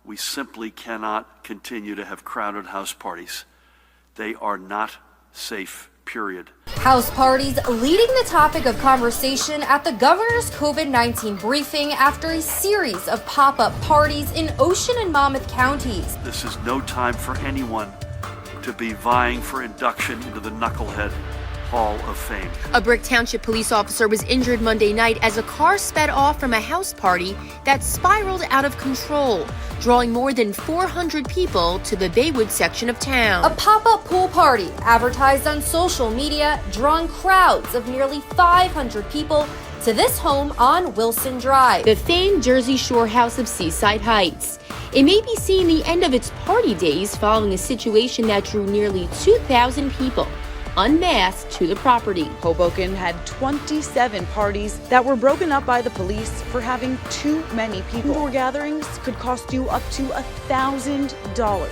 We simply cannot continue to have crowded house parties. They are not safe, period. House parties leading the topic of conversation at the governor's COVID-19 briefing after a series of pop-up parties in Ocean and Monmouth counties. This is no time for anyone to be vying for induction into the Knucklehead Hall of Fame. A Brick Township police officer was injured Monday night as a car sped off from a house party that spiraled out of control, drawing more than 400 people to the Baywood section of town. A pop-up pool party advertised on social media, drawing crowds of nearly 500 people to this home on Wilson Drive, the famed Jersey Shore house of Seaside Heights. It may be seeing the end of its party days following a situation that drew nearly 2,000 people unmasked to the property. Hoboken had 27 parties that were broken up by the police for having too many people. Indoor gatherings could cost you up to $1,000.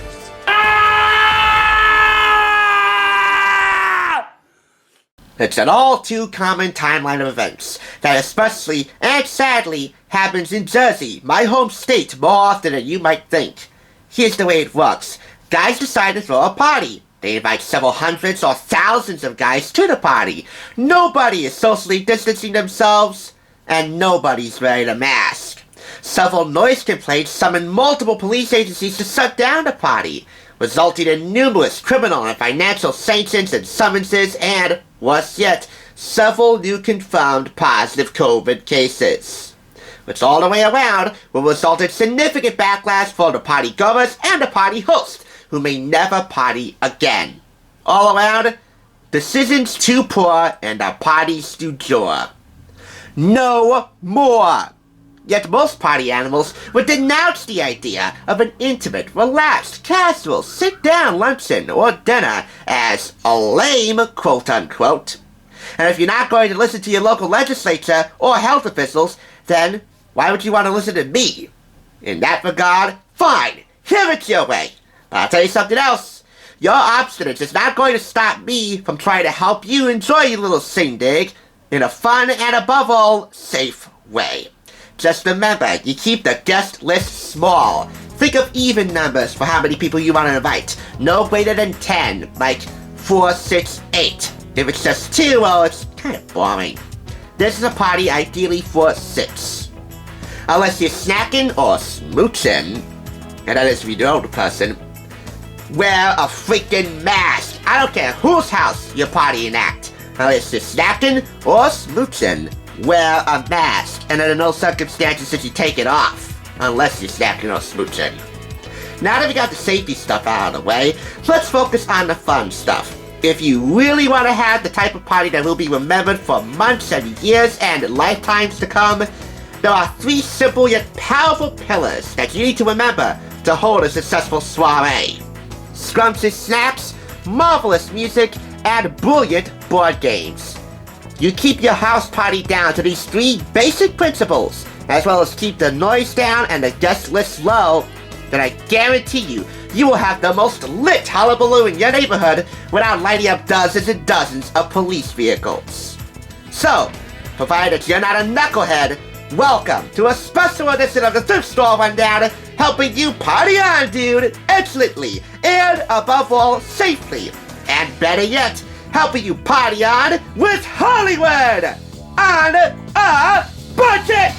It's an all too common timeline of events that especially and sadly happens in Jersey, my home state, more often than you might think. Here's the way it works. Guys decide to throw a party. They invite several hundreds or thousands of guys to the party. Nobody is socially distancing themselves, and nobody's wearing a mask. Several noise complaints summoned multiple police agencies to shut down the party, resulting in numerous criminal and financial sanctions and summonses and, worse yet, several new confirmed positive COVID cases. Which all the way around will result in significant backlash for the party goers and the party host, who may never party again. All around, decisions too poor and our parties too dure. No more! Yet most party animals would denounce the idea of an intimate, relaxed, casual, sit-down luncheon or dinner as a lame, quote-unquote. And if you're not going to listen to your local legislature or health officials, then why would you want to listen to me? In that regard, fine, hear it your way. I'll tell you something else. Your obstinance is not going to stop me from trying to help you enjoy your little shindig in a fun and, above all, safe way. Just remember, you keep the guest list small. Think of even numbers for how many people you want to invite. No greater than 10, like 4, 6, 8. If it's just 2, well, it's kind of boring. This is a party ideally for 6. Unless you're snacking or smooching, and that is if you're the older person, wear a freaking mask. I don't care whose house you're partying at. Unless you're snacking or smooching, wear a mask. And under no circumstances should you take it off. Unless you're snacking or smooching. Now that we got the safety stuff out of the way, let's focus on the fun stuff. If you really want to have the type of party that will be remembered for months and years and lifetimes to come, there are 3 simple yet powerful pillars that you need to remember to hold a successful soiree. Scrumptious snacks, marvelous music, and brilliant board games. You keep your house party down to these 3 basic principles, as well as keep the noise down and the guest list low, then I guarantee you will have the most lit hullabaloo in your neighborhood without lighting up dozens and dozens of police vehicles. So, provided you're not a knucklehead, welcome to a special edition of the Thrift Store Rundown, helping you party on, dude, excellently, and above all, safely. And better yet, helping you party on with Hollywood on a budget!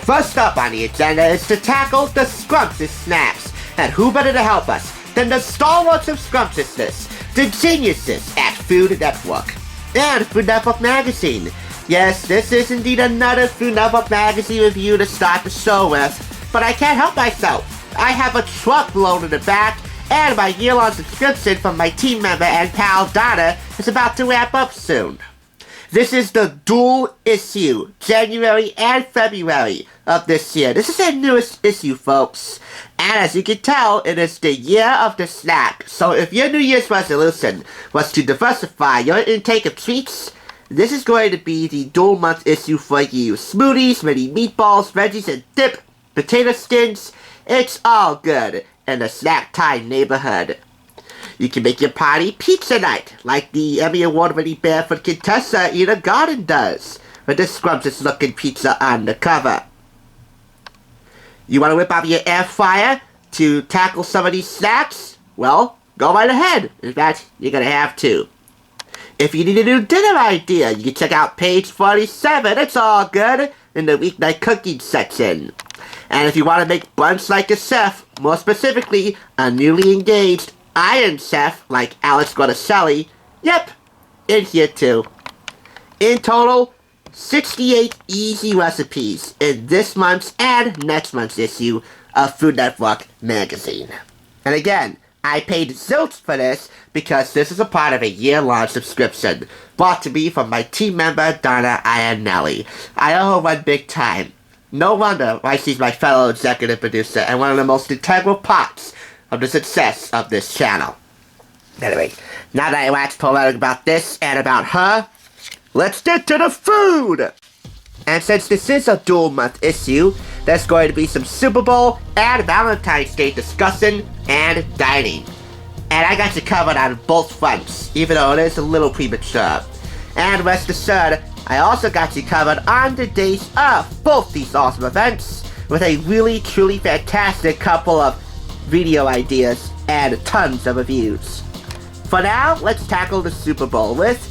First up on the agenda is to tackle the scrumptious snacks, and who better to help us than the stalwarts of scrumptiousness, the geniuses at Food Network and Food Network Magazine. Yes, this is indeed another Food Network Magazine review to start the show with, but I can't help myself. I have a truckload in the back, and my year-long subscription from my team member and pal Donna is about to wrap up soon. This is the dual issue, January and February, of this year. This is their newest issue, folks. And as you can tell, it is the year of the snack. So if your New Year's resolution was to diversify your intake of treats, this is going to be the dual month issue for you. Smoothies, mini meatballs, veggies, and dip, potato skins, it's all good in the snack time neighborhood. You can make your party pizza night, like the Emmy Award-winning barefoot Contessa Ina Garden does, with this scrumptious looking pizza on the cover. You want to whip out your air fryer to tackle some of these snacks? Well, go right ahead. In fact, you're going to have to. If you need a new dinner idea, you can check out page 47, it's all good, in the weeknight cooking section. And if you want to make brunch like a chef, more specifically, a newly engaged Iron Chef like Alex Guarnaschelli, yep, in here too. In total, 68 easy recipes in this month's and next month's issue of Food Network magazine. And again, I paid zilch for this because this is a part of a year-long subscription brought to me from my team member Donna Iannelli. I owe her one big time. No wonder why she's my fellow executive producer and one of the most integral parts of the success of this channel. Anyway, now that I waxed poetic about this and about her, let's get to the food! And since this is a dual month issue, there's going to be some Super Bowl and Valentine's Day discussing and dining. And I got you covered on both fronts, even though it is a little premature. And rest assured, I also got you covered on the days of both these awesome events with a really truly fantastic couple of video ideas and tons of reviews. For now, let's tackle the Super Bowl with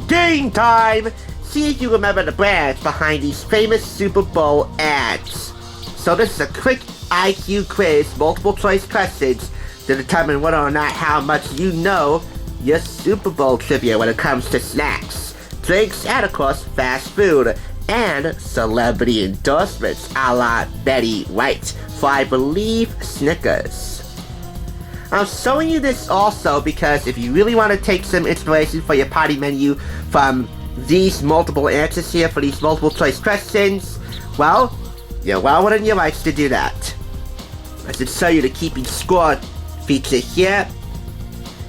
Game Time! See if you remember the brands behind these famous Super Bowl ads. So this is a quick IQ quiz, multiple choice questions to determine whether or not how much you know your Super Bowl trivia when it comes to snacks, drinks, and of course fast food, and celebrity endorsements a la Betty White for, I believe, Snickers. I'm showing you this also because if you really want to take some inspiration for your party menu from these multiple answers here for these multiple choice questions, well, you're well within your rights to do that. I should show you the keeping score feature here.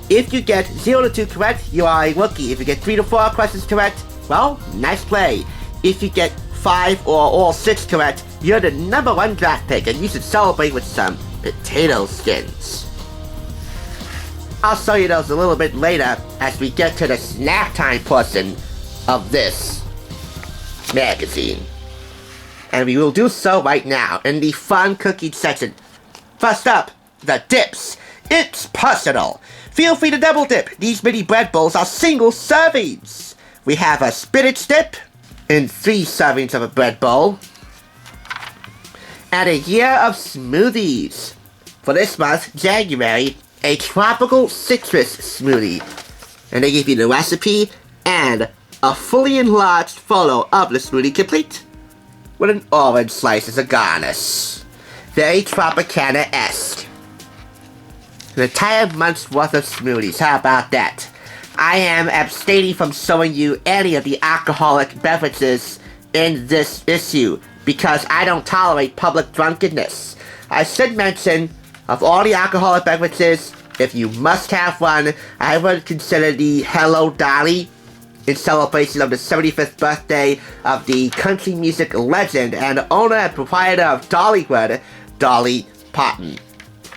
If you get 0 to 2 correct, you are a rookie. If you get 3 to 4 questions correct, well, nice play. If you get 5 or all 6 correct, you're the #1 draft pick and you should celebrate with some potato skins. I'll show you those a little bit later as we get to the snack time portion of this magazine. And we will do so right now in the fun cooking section. First up, the dips. It's personal. Feel free to double dip. These mini bread bowls are single servings. We have a spinach dip in 3 servings of a bread bowl. And a year of smoothies. For this month, January, a tropical citrus smoothie. And they give you the recipe and a fully enlarged photo of the smoothie complete with an orange slice as a garnish. Very Tropicana-esque. An entire month's worth of smoothies, how about that? I am abstaining from showing you any of the alcoholic beverages in this issue because I don't tolerate public drunkenness. I should mention, of all the alcoholic beverages, if you must have one, I would consider the Hello Dolly in celebration of the 75th birthday of the country music legend and owner and proprietor of Dollywood, Dolly Parton.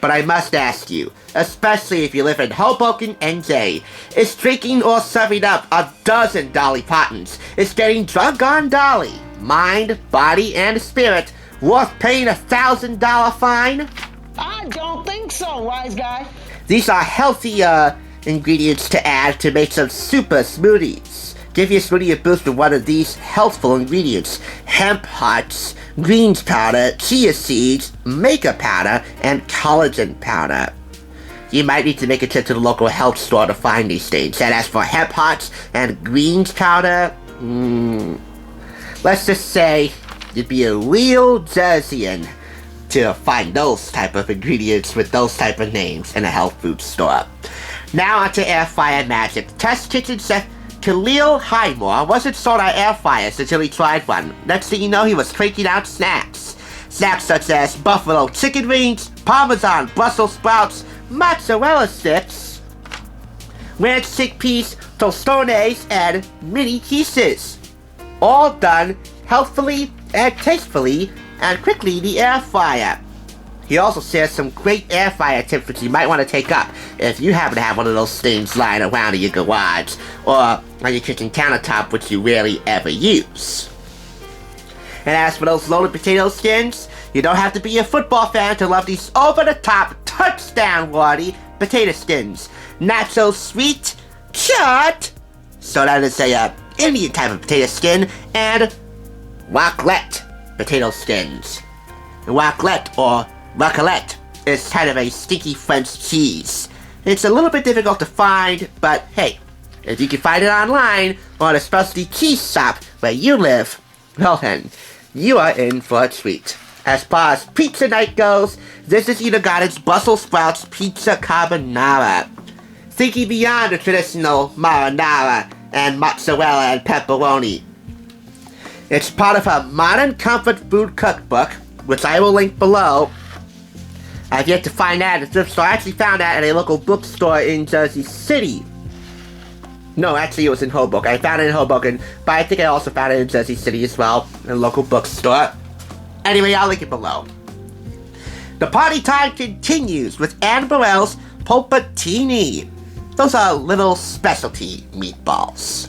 But I must ask you, especially if you live in Hoboken, NJ, is drinking or serving up a dozen Dolly Partons, is getting drunk on Dolly, mind, body, and spirit, worth paying $1,000 fine? I don't think so, wise guy. These are healthy ingredients to add to make some super smoothies. Give your smoothie a boost with one of these healthful ingredients: hemp hearts, greens powder, chia seeds, maca powder, and collagen powder. You might need to make a trip to the local health store to find these things. And as for hemp hearts and greens powder, let's just say you'd be a real Jerseyan to find those type of ingredients with those type of names in a health food store. Now onto air fryer magic. Test kitchen chef to Leo Highmore wasn't sold on air fryers until he tried one. Next thing you know, he was cranking out snacks. Snacks such as buffalo chicken wings, parmesan Brussels sprouts, mozzarella sticks, ranch chickpeas, tostones, and mini quiches. All done healthfully and tastefully and quickly in the air fryer. He also shares some great air fryer tips which you might want to take up if you happen to have one of those things lying around in your garage or on your kitchen countertop which you rarely ever use. And as for those loaded potato skins, you don't have to be a football fan to love these over-the-top, touchdown-worthy potato skins. Not so sweet, cut! So that is a Indian type of potato skin, and raclette potato skins. Raclette or raclette is kind of a stinky French cheese. It's a little bit difficult to find, but hey, if you can find it online or at a specialty cheese shop where you live, well then, you are in for a treat. As far as pizza night goes, this is Eater Garden's Brussels sprouts pizza carbonara. Thinking beyond the traditional marinara and mozzarella and pepperoni. It's part of a modern comfort food cookbook, which I will link below. I've yet to find that at a thrift store. I actually found that at a local bookstore in Jersey City. No, actually it was in Hoboken. I found it in Hoboken, but I think I also found it in Jersey City as well, in a local bookstore. Anyway, I'll link it below. The party time continues with Anne Burrell's polpettini. Those are little specialty meatballs.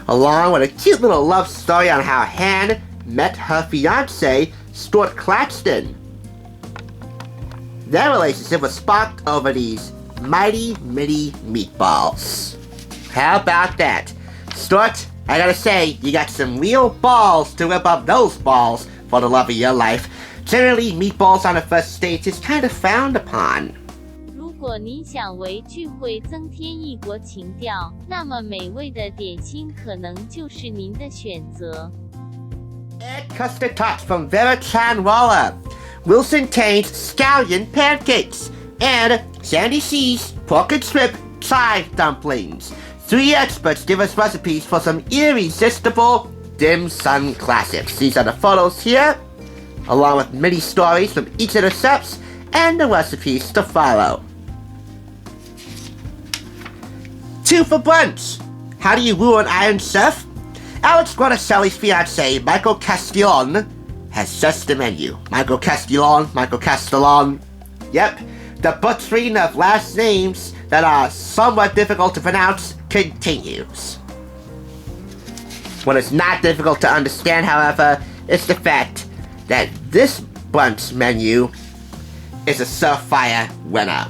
Along with a cute little love story on how Han met her fiancé, Stuart Claxton. Their relationship was sparked over these mighty mini meatballs. How about that? Stuart, I gotta say, you got some real balls to rip up those balls for the love of your life. Generally, meatballs on a first date is kind of frowned upon. 如果你想为聚会增添异国情调，那么美味的点心可能就是您的选择。 Add custard tots from Vera Chanwala, Wilson Tane's scallion pancakes, and Sandy C's pork and shrimp chive dumplings. 3 experts give us recipes for some irresistible dim sum classics. These are the photos here, along with mini stories from each of the chefs and the recipes to follow. 2 for brunch. How do you woo an Iron Chef? Alex Guarnaschelli's fiancé, Michael Castellon, has just the menu. Michael Castellon. Yep, the butchering of last names that are somewhat difficult to pronounce continues. What is not difficult to understand, however, is the fact that this brunch menu is a surefire winner.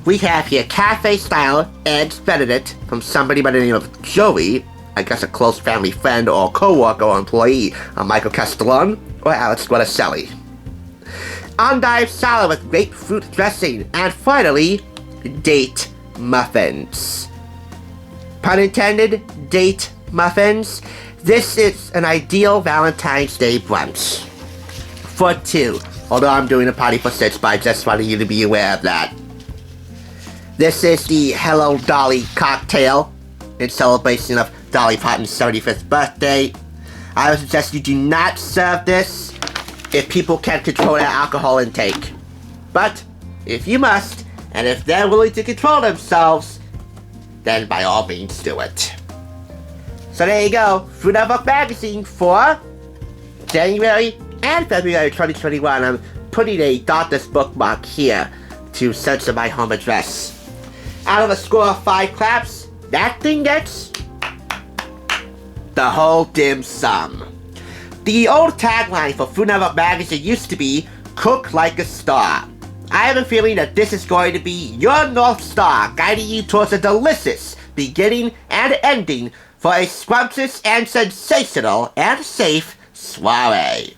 We have here cafe-style eggs Benedict from somebody by the name of Joey, I guess a close family friend or co-worker or employee of Michael Castellon or Alex Guarnaschelli. Endive salad with grapefruit dressing, and finally, date muffins. Pun intended, date muffins. This is an ideal Valentine's Day brunch. For 2, although I'm doing a party for 6, but I just wanted you to be aware of that. This is the Hello Dolly cocktail in celebration of Dolly Parton's 75th birthday. I would suggest you do not serve this if people can't control their alcohol intake. But if you must, and if they're willing to control themselves, then by all means do it. So there you go, Food Havoc magazine for January and February 2021. I'm putting a Doctor's bookmark here to censor my home address. Out of a score of 5 claps, that thing gets the whole dim sum. The old tagline for Food Network magazine used to be, "Cook like a star." I have a feeling that this is going to be your North Star, guiding you towards a delicious beginning and ending for a scrumptious and sensational and safe soiree.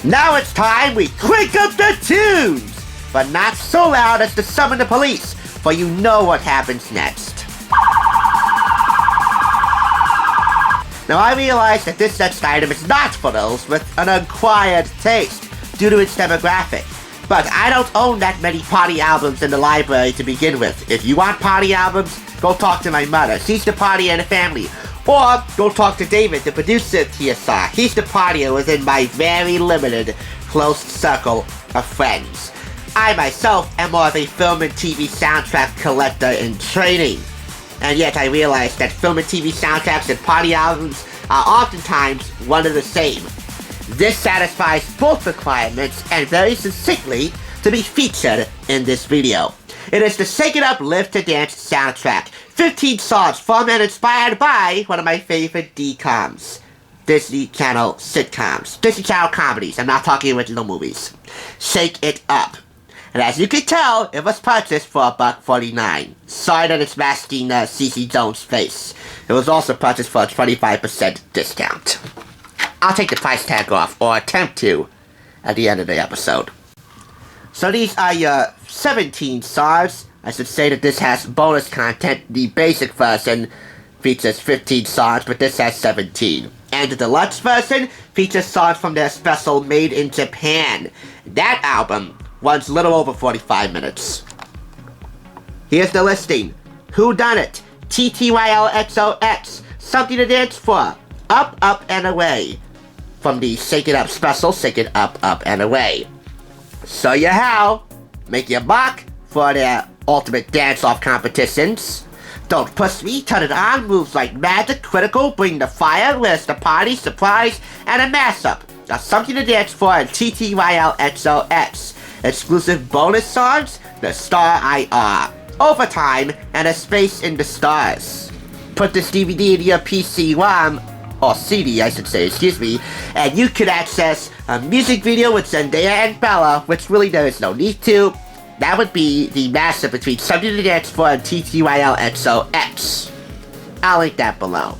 Now it's time we crank up the tunes, but not so loud as to summon the police, for you know what happens next. Now I realize that this next item is not for those with an acquired taste due to its demographic. But I don't own that many party albums in the library to begin with. If you want party albums, go talk to my mother. She's the party in the family. Or go talk to David, the producer of TSR. He's the partier within my very limited, close circle of friends. I myself am more of a film and TV soundtrack collector in training. And yet I realize that film and TV soundtracks and party albums are oftentimes one and the same. This satisfies both requirements and very succinctly to be featured in this video. It is the Shake It Up Live to Dance soundtrack. 15 songs from and inspired by one of my favorite DComs. Disney Channel sitcoms. Disney Channel comedies. I'm not talking original movies. Shake It Up. And as you can tell, it was purchased for $1.49. Sorry that it's masking CC Jones' face. It was also purchased for a 25% discount. I'll take the price tag off, or attempt to, at the end of the episode. So these are your 17 songs. I should say that this has bonus content. The basic version features 15 songs, but this has 17. And the deluxe version features songs from their special Made in Japan. That album runs a little over 45 minutes. Here's the listing. Whodunit, TTYLXOX, Something to Dance For, Up, Up, and Away. From the Shake It Up special, Shake It Up, Up, and Away. So you how, make your mark for their ultimate dance-off competitions. Don't Push Me, Turn It On, moves like magic, critical, bring the fire, where's the party, surprise, and a mash-up. Something to Dance For and TTYLXOX. Exclusive bonus songs, The Star I Are, Overtime, and A Space in the Stars. Put this DVD in your PC-ROM, or CD I should say, excuse me, and you can access a music video with Zendaya and Bella, which really there is no need to. That would be the mashup between Something to Dance For and TTYLXOX. I'll link that below.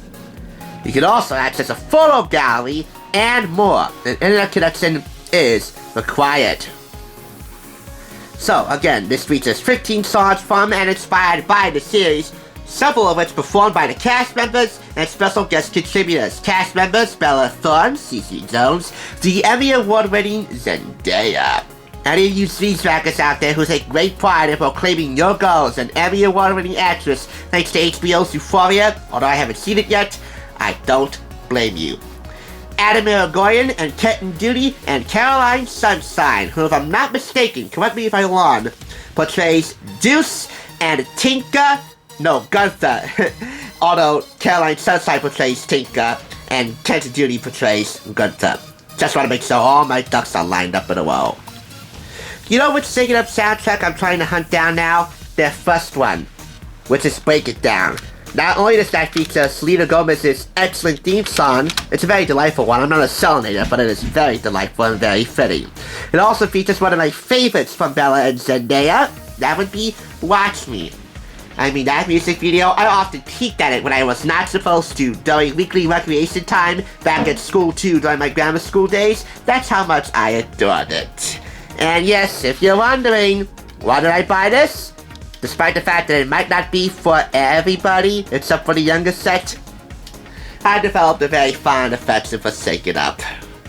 You can also access a photo gallery and more. An internet connection is required. So, again, this features 15 songs from and inspired by the series, several of which performed by the cast members and special guest contributors. Cast members Bella Thorne, CC Jones, the Emmy Award-winning Zendaya. Any of you sleazebaggers out there who take great pride in proclaiming your girl as an Emmy Award-winning actress thanks to HBO's Euphoria, although I haven't seen it yet, I don't blame you. Adam Irigoyen and Kenton Duty and Caroline Sunshine, who, if I'm not mistaken, correct me if I'm wrong, portrays Deuce and Gunther. Although Caroline Sunshine portrays Tinka and Kenton Duty portrays Gunther. Just want to make sure all my ducks are lined up in a row. You know which Shake It Up soundtrack I'm trying to hunt down now? Their first one, which is Break It Down. Not only does that feature Selena Gomez's excellent theme song, it's a very delightful one. I'm not a Selena, but it is very delightful and very fitting. It also features one of my favorites from Bella and Zendaya. That would be Watch Me. I mean, that music video, I often peeked at it when I was not supposed to during weekly recreation time back at school too during my grammar school days. That's how much I adored it. And yes, if you're wondering, why did I buy this? Despite the fact that it might not be for everybody, except for the younger set, I developed a very fond affection for Shake It Up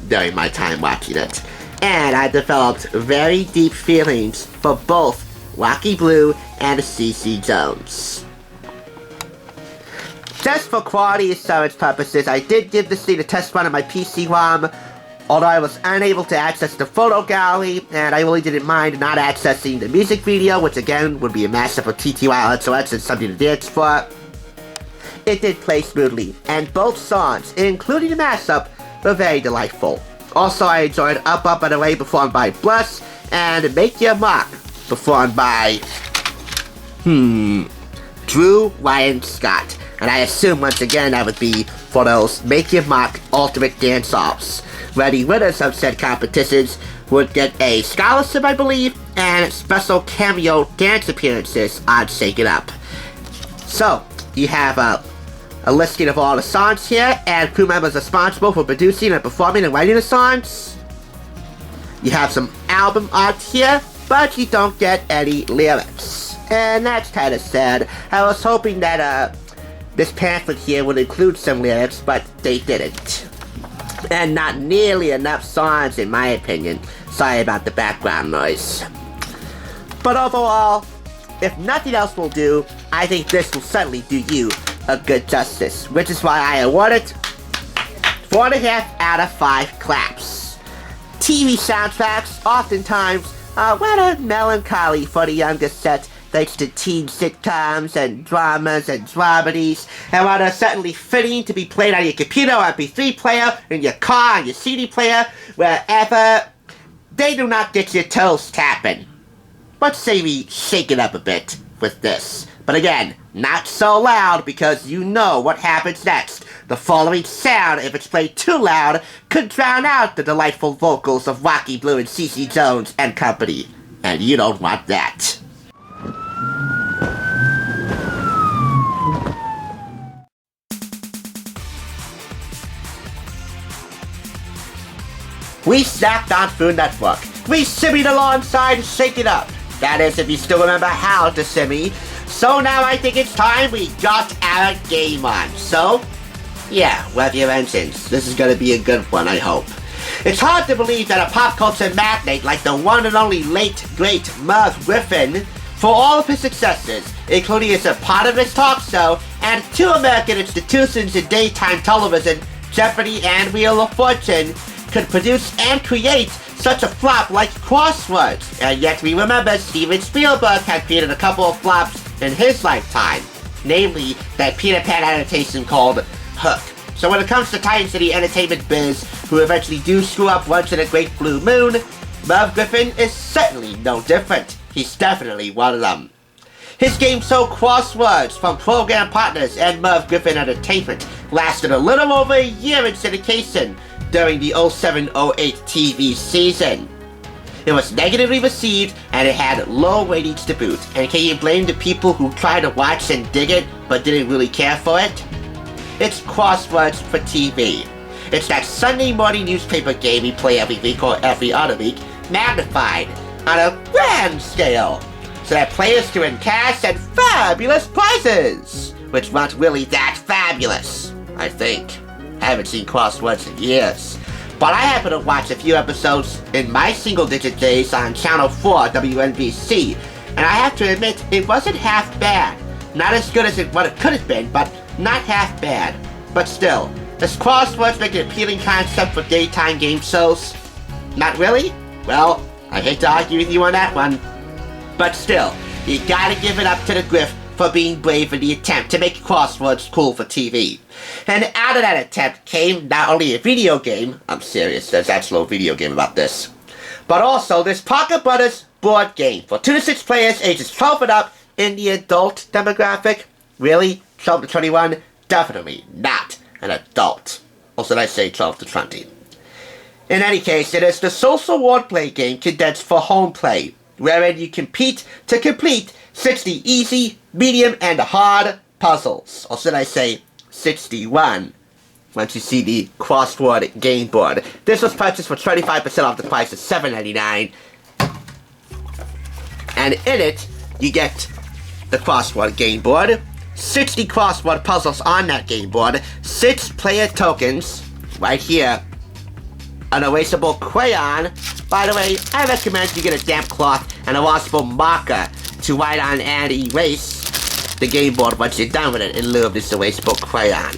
during my time watching it. And I developed very deep feelings for both Rocky Blue and CC Jones. Just for quality assurance purposes, I did give this thing a test run on my PC-ROM, although I was unable to access the photo gallery, and I really didn't mind not accessing the music video, which again would be a mashup of TTYLXOX and Something to Dance For. It did play smoothly, and both songs, including the mashup, were very delightful. Also, I enjoyed Up, Up, and Away performed by Blush, and Make Your Mark performed by, Drew Ryan Scott. And I assume once again that would be for those Make Your Mark Ultimate Dance-Offs, where the winners of said competitions would get a scholarship, I believe, and special cameo dance appearances on Shake It Up. So, you have a listing of all the songs here, and crew members responsible for producing and performing and writing the songs. You have some album art here, but you don't get any lyrics. And that's kind of sad. I was hoping that this pamphlet here would include some lyrics, but they didn't. And not nearly enough songs in my opinion. Sorry about the background noise. But overall, if nothing else will do, I think this will certainly do you a good justice, which is why I award it 4.5 out of 5 claps. TV soundtracks oftentimes are rather melancholy for the younger set, thanks to teen sitcoms and dramas and dramedies, and while they're certainly fitting to be played on your computer or MP3 player, in your car, on your CD player, wherever, they do not get your toes tapping. Let's say we shake it up a bit with this. But again, not so loud because you know what happens next. The following sound, if it's played too loud, could drown out the delightful vocals of Rocky Blue and CeCe Jones and company. And you don't want that. We snapped on Food Network. We simmied alongside Shake It Up. That is, if you still remember how to simmy. So now I think it's time we got our game on. So, yeah, rev your engines. This is gonna be a good one, I hope. It's hard to believe that a pop culture magnate like the one and only late, great Merv Griffin, for all of his successes, including his eponymous talk show and 2 American institutions in daytime television, Jeopardy and Wheel of Fortune, could produce and create such a flop like Crosswords. And yet we remember Steven Spielberg had created a couple of flops in his lifetime, namely that Peter Pan adaptation called Hook. So when it comes to Titan City entertainment biz, who eventually do screw up once in a great blue moon, Merv Griffin is certainly no different. He's definitely one of them. His game show Crosswords from program partners and Merv Griffin Entertainment lasted a little over a year in syndication during the 07-08 TV season. It was negatively received and it had low ratings to boot. And can you blame the people who tried to watch and dig it but didn't really care for it? It's Crosswords for TV. It's that Sunday morning newspaper game we play every week or every other week, magnified on a grand scale, so that players can win cash and fabulous prizes, which weren't really that fabulous, I think. I haven't seen Crosswords in years. But I happen to watch a few episodes in my single-digit days on Channel 4 WNBC, and I have to admit, it wasn't half bad. Not as good as what it could have been, but not half bad. But still, does Crosswords make an appealing concept for daytime game shows? Not really? Well, I hate to argue with you on that one. But still, you gotta give it up to the Griff for being brave in the attempt to make Crosswords cool for TV. And out of that attempt came not only a video game, I'm serious, there's actually a video game about this, but also this Parker Brothers board game for 2 to 6 players ages 12 and up in the adult demographic. Really? 12 to 21? Definitely not an adult. Or should I say 12 to 20? In any case, it is the social wordplay game condensed for home play, wherein you compete to complete 60 easy, medium, and hard puzzles. Or should I say 61, once you see the crossword game board. This was purchased for 25% off the price of $7.99. And in it, you get the crossword game board, 60 crossword puzzles on that game board, 6 player tokens, right here, an erasable crayon. By the way, I recommend you get a damp cloth and a washable marker to write on and erase the game board once you're done with it in lieu of this erasable crayon.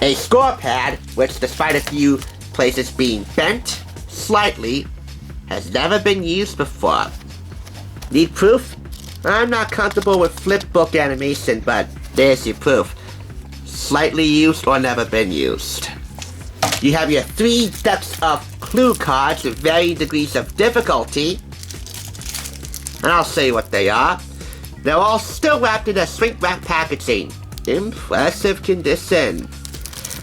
A score pad, which despite a few places being bent slightly, has never been used before. Need proof? I'm not comfortable with flip book animation, but there's your proof. Slightly used or never been used. You have your 3 decks of clue cards with varying degrees of difficulty. And I'll say what they are. They're all still wrapped in a shrink wrap packaging. Impressive condition.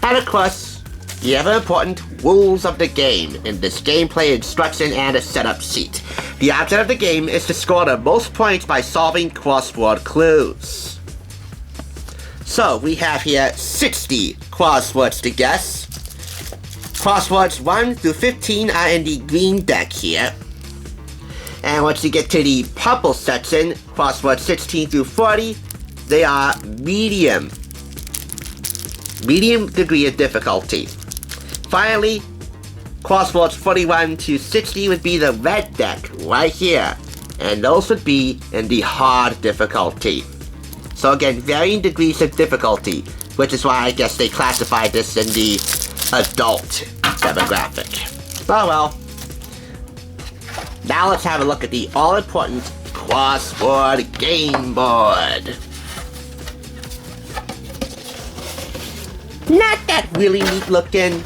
And of course, the ever important rules of the game in this gameplay instruction and a setup sheet. The object of the game is to score the most points by solving crossword clues. So we have here 60 crosswords to guess. Crosswords 1 through 15 are in the green deck here. And once you get to the purple section, crosswords 16 through 40, they are medium. medium degree of difficulty. Finally, Crosswords 41 to 60 would be the red deck right here, and those would be in the hard difficulty. So again, varying degrees of difficulty, which is why I guess they classified this in the adult demographic. Oh well. Now let's have a look at the all-important crossword game board. Not that really neat looking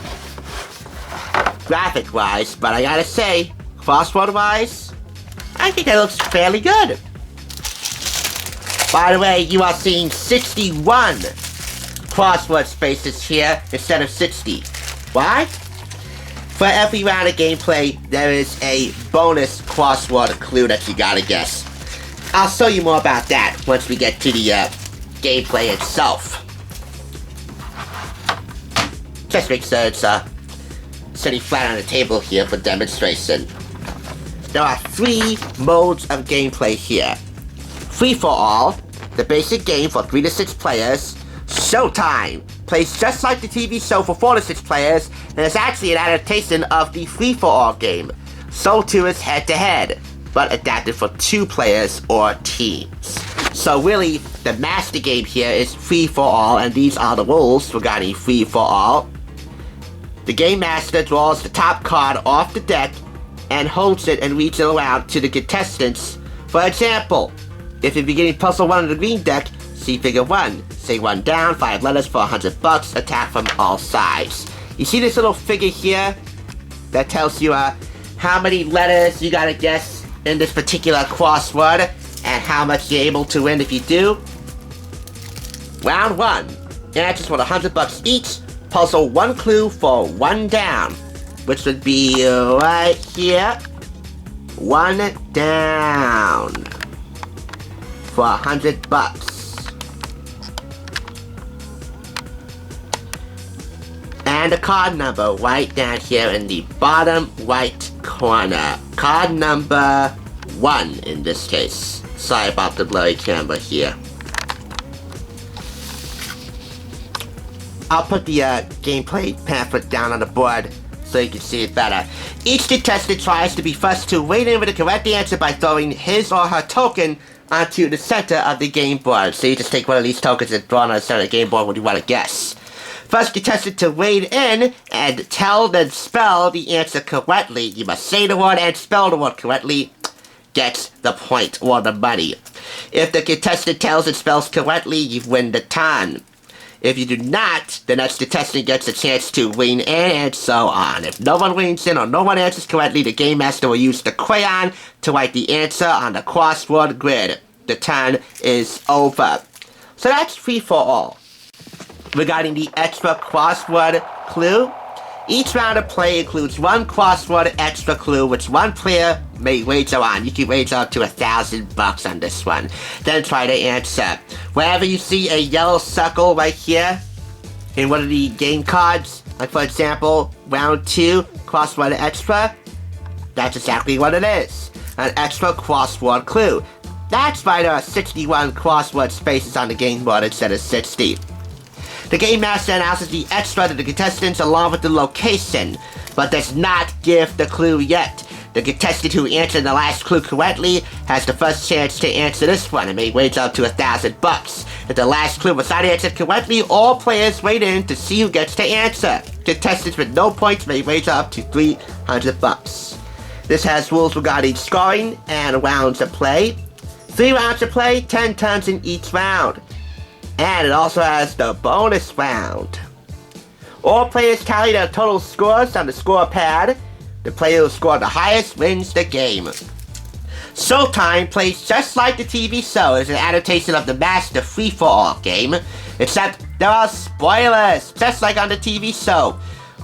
graphic-wise, but I gotta say, crossword-wise, I think that looks fairly good. By the way, you are seeing 61 crossword spaces here instead of 60. Why? For every round of gameplay, there is a bonus crossword clue that you gotta guess. I'll show you more about that once we get to the gameplay itself. Just make sure it's sitting flat on the table here for demonstration. There are 3 modes of gameplay here. Free for all, the basic game for 3 to 6 players. Showtime plays just like the TV show for 4 to 6 players, and is actually an adaptation of the free for all game. So too is head to head, but adapted for 2 players or teams. So really, the master game here is free for all, and these are the rules regarding free for all. The game master draws the top card off the deck and holds it and reads it around to the contestants. For example, if you're beginning puzzle 1 on the green deck, see figure 1. Say 1 down, 5 letters for $100, attack from all sides. You see this little figure here? That tells you how many letters you gotta guess in this particular crossword, and how much you're able to win if you do. Round 1. Answers for $100 each. Puzzle 1 clue for 1 down, which would be right here. 1 down for $100. And a card number right down here in the bottom right corner. Card number 1 in this case. Sorry about the blurry camera here. I'll put the gameplay pamphlet down on the board so you can see it better. Each contestant tries to be first to wade in with the correct answer by throwing his or her token onto the center of the game board. So you just take one of these tokens and throw it on the center of the game board when you want to guess. First contestant to wade in and tell and spell the answer correctly, you must say the word and spell the word correctly, gets the point or the money. If the contestant tells and spells correctly, you win the ton. If you do not, the next contestant gets a chance to weigh in and so on. If no one weighs in or no one answers correctly, the game master will use the crayon to write the answer on the crossword grid. The turn is over. So that's free for all. Regarding the extra crossword clue, each round of play includes 1 crossword extra clue which 1 player may wager on. You can wager up to $1,000 on this one. Then try to answer. Wherever you see a yellow circle right here in one of the game cards, like for example, round 2, crossword extra, that's exactly what it is. An extra crossword clue. That's why there are 61 crossword spaces on the game board instead of 60. The game master announces the extra to the contestants along with the location, but does not give the clue yet. The contestant who answered the last clue correctly has the first chance to answer this one and may wager up to $1,000. If the last clue was not answered correctly, all players wait in to see who gets to answer. Contestants with no points may wager up to $300. This has rules regarding scoring and rounds of play. 3 rounds of play, 10 turns in each round. And it also has the bonus round. All players tally their total scores on the score pad. The player who scored the highest wins the game. Showtime plays just like the TV show. It's an adaptation of the master free-for-all game, except there are spoilers, just like on the TV show.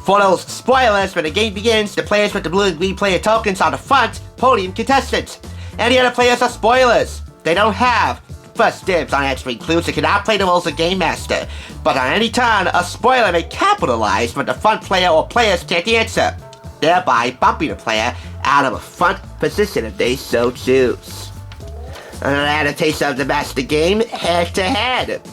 For those spoilers, when the game begins, the players with the blue and green player tokens are the front podium contestants. Any other players are spoilers. They don't have first dibs on answering clues and cannot play the roles of Game Master. But on any turn, a spoiler may capitalize when the front player or players can't answer, thereby bumping the player out of a front position if they so choose. Another adaptation of the master game, head to head.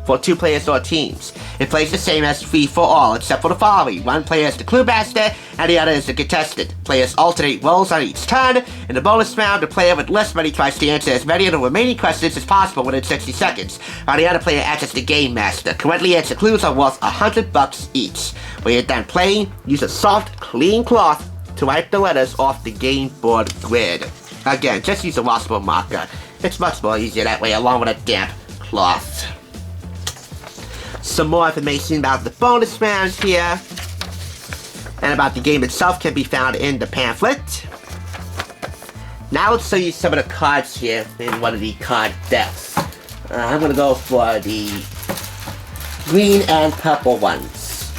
for 2 players or teams. It plays the same as Free for All, except for the following. One player is the clue master, and the other is the contestant. Players alternate roles on each turn. In the bonus round, the player with less money tries to answer as many of the remaining questions as possible within 60 seconds, while the other player acts as the game master. Correctly answered clues are worth $100 each. When you're done playing, use a soft, clean cloth to wipe the letters off the game board grid. Again, just use a washable marker. It's much more easier that way, along with a damp cloth. Some more information about the bonus round here and about the game itself can be found in the pamphlet. Now let's show you some of the cards here in one of the card decks. I'm going to go for the green and purple ones,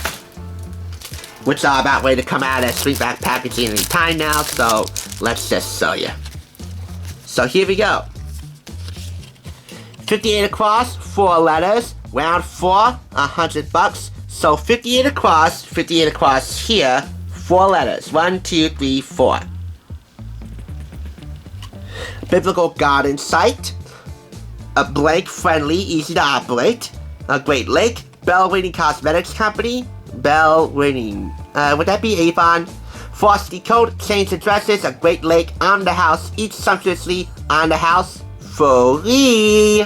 which are about ready to come out as springback packaging any time now, so let's just show you. So here we go. 58 across, 4 letters. Round 4, $100. So 58 across here, 4 letters. 1, 2, 3, 4. Biblical garden site. A blank friendly, easy to operate. A Great Lake. Bell Ringing Cosmetics Company. Bell Ringing. Would that be Avon? Frosty Coat. Change addresses. A Great Lake on the house. Eat sumptuously on the house. Free.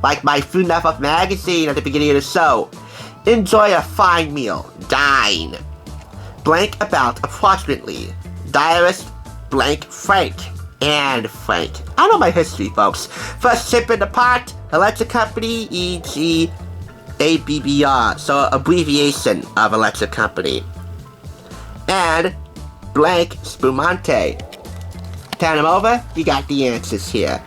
Like my Food Network magazine at the beginning of the show. Enjoy a fine meal. Dine. Blank about approximately. Diarist blank Frank. And Frank. I know my history, folks. First ship in the pot. Electric Company. E.g. ABBR. So abbreviation of Electric Company. And blank Spumante. Turn them over. You got the answers here.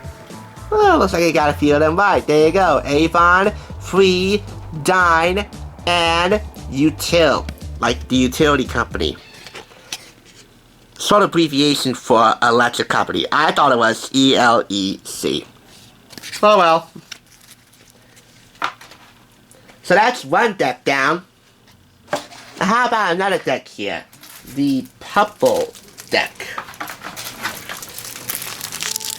Well, looks like I got a few of them right. There you go. Avon, Free, Dine, and Util. Like the utility company. Short abbreviation for electric company. I thought it was ELEC. Oh well. So that's one deck down. How about another deck here? The purple deck.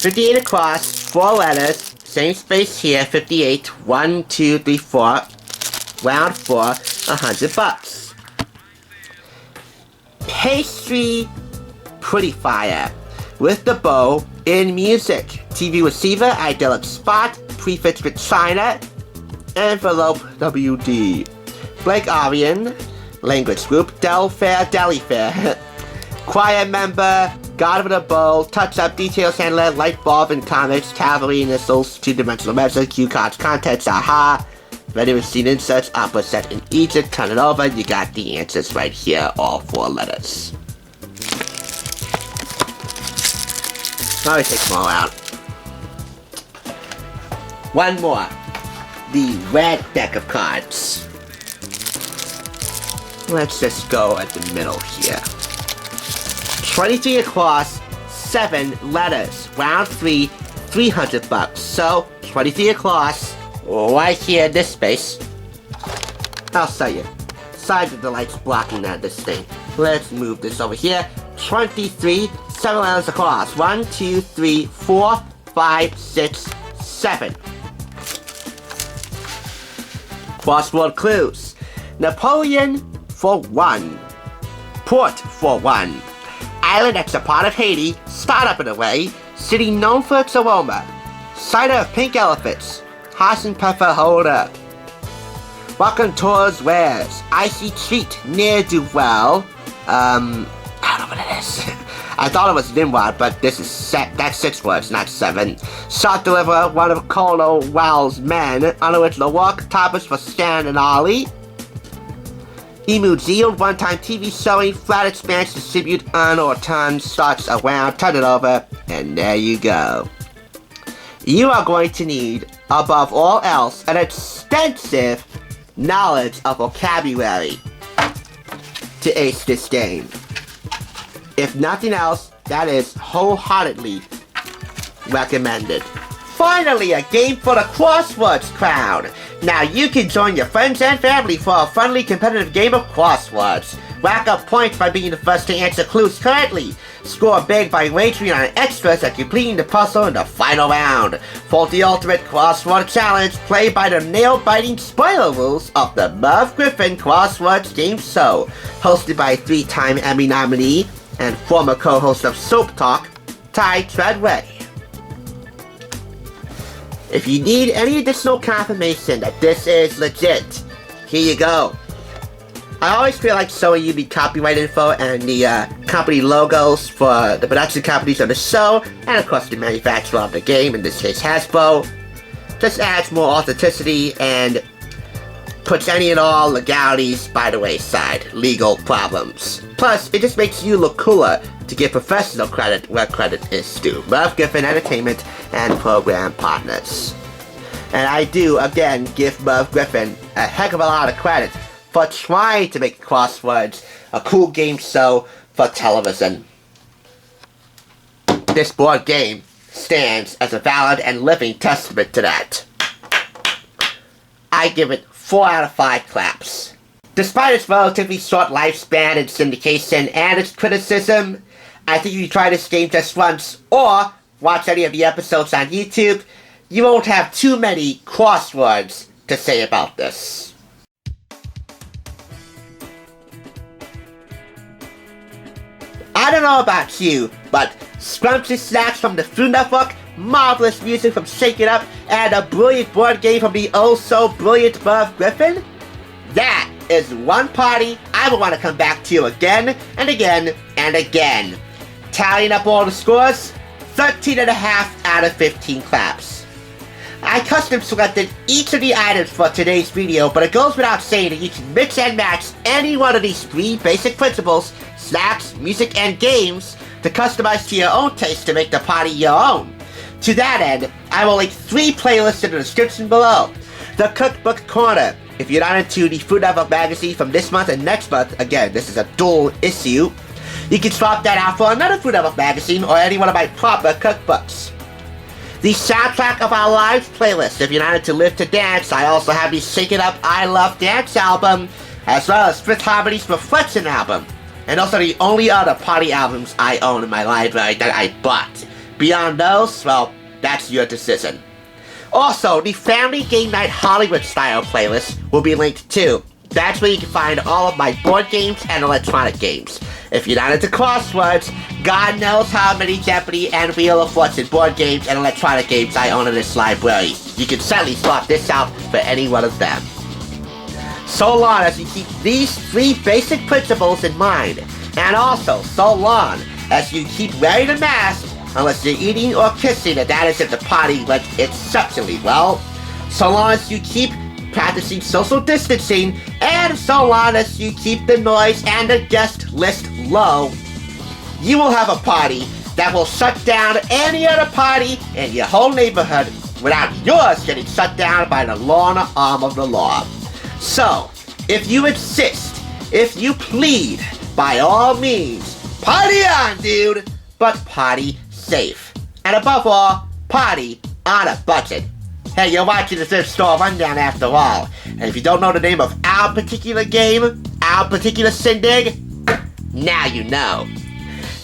58 across, 4 letters, same space here, 58, 1, 2, 3, 4, round 4, $100. Pastry Prettifier, with the bow in music, TV receiver, idyllic spot, prefix with China, envelope WD, Blake Arian, language group, Del Fair, Deli Fair, choir member, God of the Bow, touch-up, details handler, light bulb and comics, cavalry initials, 2-dimensional measure, cue cards, contents, aha, ready receipt inserts, opera set in Egypt, turn it over, you got the answers right here, all 4 letters. Let me take them all out. One more. The red deck of cards. Let's just go at the middle here. 23 across, 7 letters. Round 3, $300. So, 23 across, right here in this space. I'll show you. Side of the lights blocking this thing. Let's move this over here. 23, 7 letters across. 1, 2, 3, 4, 5, 6, 7. Crossword clues. Napoleon for 1. Port for 1. Island that's a part of Haiti, startup in a way, city known for its aroma. Cider of pink elephants, horse and pepper holder. Welcome tours wares, icy treat near do well. I don't know what it is. I thought it was Nimrod, but this is that's 6 words, not 7. Shot deliverer, one of Colonel Well's men, unoriginal work, topics for Stan and Ollie. Emu Yield, one-time TV showing, flat expanse, distribute, on or turn, starts around, turn it over, and there you go. You are going to need, above all else, an extensive knowledge of vocabulary to ace this game. If nothing else, that is wholeheartedly recommended. Finally, a game for the Crosswords crowd. Now you can join your friends and family for a friendly competitive game of Crosswords. Rack up points by being the first to answer clues correctly. Score big by wagering on extras and completing the puzzle in the final round. For the ultimate crossword challenge, play by the nail-biting spoiler rules of the Merv Griffin Crosswords game show, hosted by 3-time Emmy nominee and former co-host of Soap Talk, Ty Treadway. If you need any additional confirmation that this is legit, here you go. I always feel like showing you the copyright info and the company logos for the production companies of the show, and of course the manufacturer of the game, in this case Hasbro, just adds more authenticity and puts any and all legalities by the wayside, legal problems. Plus, it just makes you look cooler to give professional credit where credit is due. Merv Griffin Entertainment and program partners. And I do, again, give Merv Griffin a heck of a lot of credit for trying to make Crosswords a cool game show for television. This board game stands as a valid and living testament to that. I give it 4 out of 5 claps. Despite its relatively short lifespan and syndication and its criticism, I think if you try this game just once, or watch any of the episodes on YouTube, you won't have too many crosswords to say about this. I don't know about you, but scrumptious snacks from the Food Network, marvelous music from Shake It Up, and a brilliant board game from the oh-so-brilliant Merv Griffin? That is one party I would want to come back to again and again and again. Tallying up all the scores, 13.5 out of 15 claps. I custom selected each of the items for today's video, but it goes without saying that you can mix and match any one of these 3 basic principles, snacks, music, and games, to customize to your own taste to make the party your own. To that end, I will link 3 playlists in the description below. The Cookbook Corner. If you're not into the Food Network magazine from this month and next month, again, this is a dual issue, you can swap that out for another Food Network magazine or any one of my proper cookbooks. The Soundtrack of Our Lives playlist. If you're not into Live to Dance, I also have the Shake It Up I Love Dance album, as well as Fifth Harmony's Reflection album, and also the only other party albums I own in my library that I bought. Beyond those, well, that's your decision. Also, the Family Game Night Hollywood style playlist will be linked too. That's where you can find all of my board games and electronic games. If you're not into crosswords, God knows how many Jeopardy and Wheel of Fortune board games and electronic games I own in this library. You can certainly swap this out for any one of them. So long as you keep these 3 basic principles in mind, and also so long as you keep wearing a mask unless you're eating or kissing, and that is if the party went exceptionally well, so long as you keep practicing social distancing, and so long as you keep the noise and the guest list low, you will have a party that will shut down any other party in your whole neighborhood without yours getting shut down by the long arm of the law. So, if you insist, if you plead, by all means, party on, dude, but party safe. And above all, party on a budget. Hey, you're watching the Thrift Store Rundown after all. And if you don't know the name of our particular game, our particular shindig, now you know.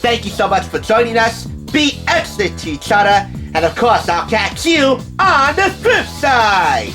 Thank you so much for joining us. Be excellent to each other. And of course, I'll catch you on the Thrift side.